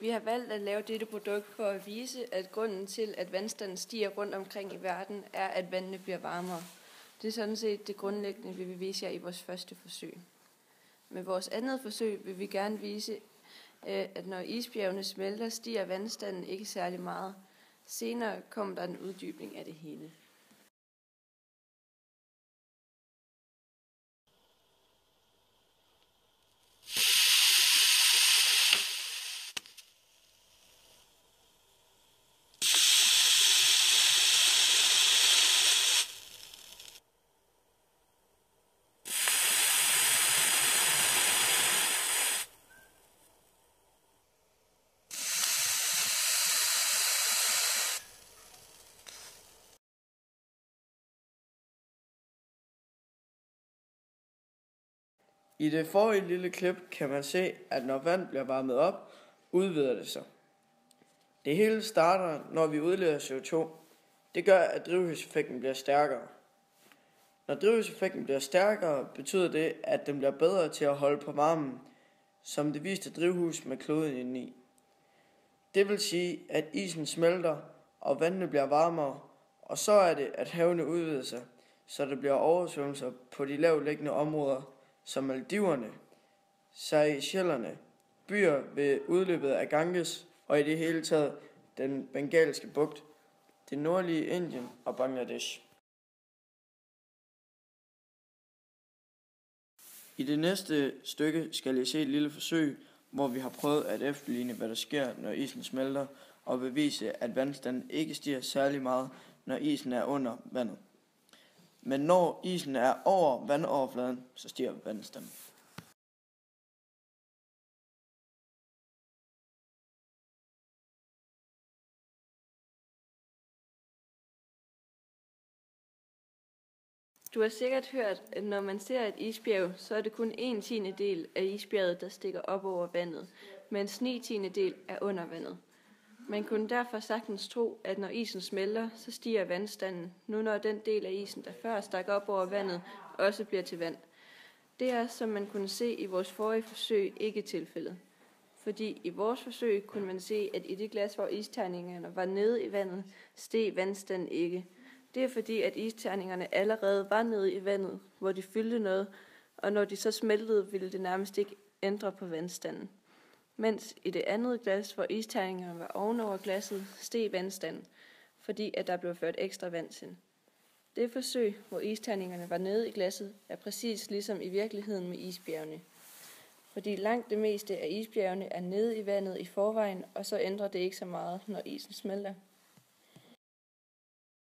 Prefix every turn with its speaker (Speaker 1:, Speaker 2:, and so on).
Speaker 1: Vi har valgt at lave dette produkt for at vise, at grunden til, at vandstanden stiger rundt omkring i verden, er, at vandene bliver varmere. Det er sådan set det grundlæggende, vi vil vise jer i vores første forsøg. Med vores andet forsøg vil vi gerne vise, at når isbjergene smelter, stiger vandstanden ikke særlig meget. Senere kommer der en uddybning af det hele.
Speaker 2: I det forrige lille klip kan man se, at når vand bliver varmet op, udvider det sig. Det hele starter, når vi udleder CO2. Det gør, at drivhuseffekten bliver stærkere. Når drivhuseffekten bliver stærkere, betyder det, at den bliver bedre til at holde på varmen, som det viste drivhus med kloden indeni. Det vil sige, at isen smelter, og vandene bliver varmere, og så er det, at havene udvider sig, så der bliver oversvømmelser på de lavtliggende områder, som Maldiverne, Seychellerne, byer ved udløbet af Ganges og i det hele taget den bengalske bugt, det nordlige Indien og Bangladesh. I det næste stykke skal I se et lille forsøg, hvor vi har prøvet at efterligne, hvad der sker, når isen smelter, og bevise, at vandstanden ikke stiger særlig meget, når isen er under vandet. Men når isen er over vandoverfladen, så stiger vandstanden.
Speaker 1: Du har sikkert hørt, at når man ser et isbjerg, så er det kun 1/10 af isbjerget, der stikker op over vandet, mens 9/10 er under vandet. Man kunne derfor sagtens tro, at når isen smelter, så stiger vandstanden, nu når den del af isen, der før stak op over vandet, også bliver til vand. Det er, som man kunne se i vores forrige forsøg, ikke tilfældet. Fordi i vores forsøg kunne man se, at i det glas, hvor isterningerne var nede i vandet, steg vandstanden ikke. Det er fordi, at isterningerne allerede var nede i vandet, hvor de fyldte noget, og når de så smeltede, ville det nærmest ikke ændre på vandstanden. Mens i det andet glas, hvor isterningerne var ovenover glasset, steg vandstanden, fordi at der blev ført ekstra vand til. Det forsøg, hvor isterningerne var nede i glasset, er præcis ligesom i virkeligheden med isbjergene. Fordi langt det meste af isbjergene er nede i vandet i forvejen, og så ændrer det ikke så meget, når isen smelter.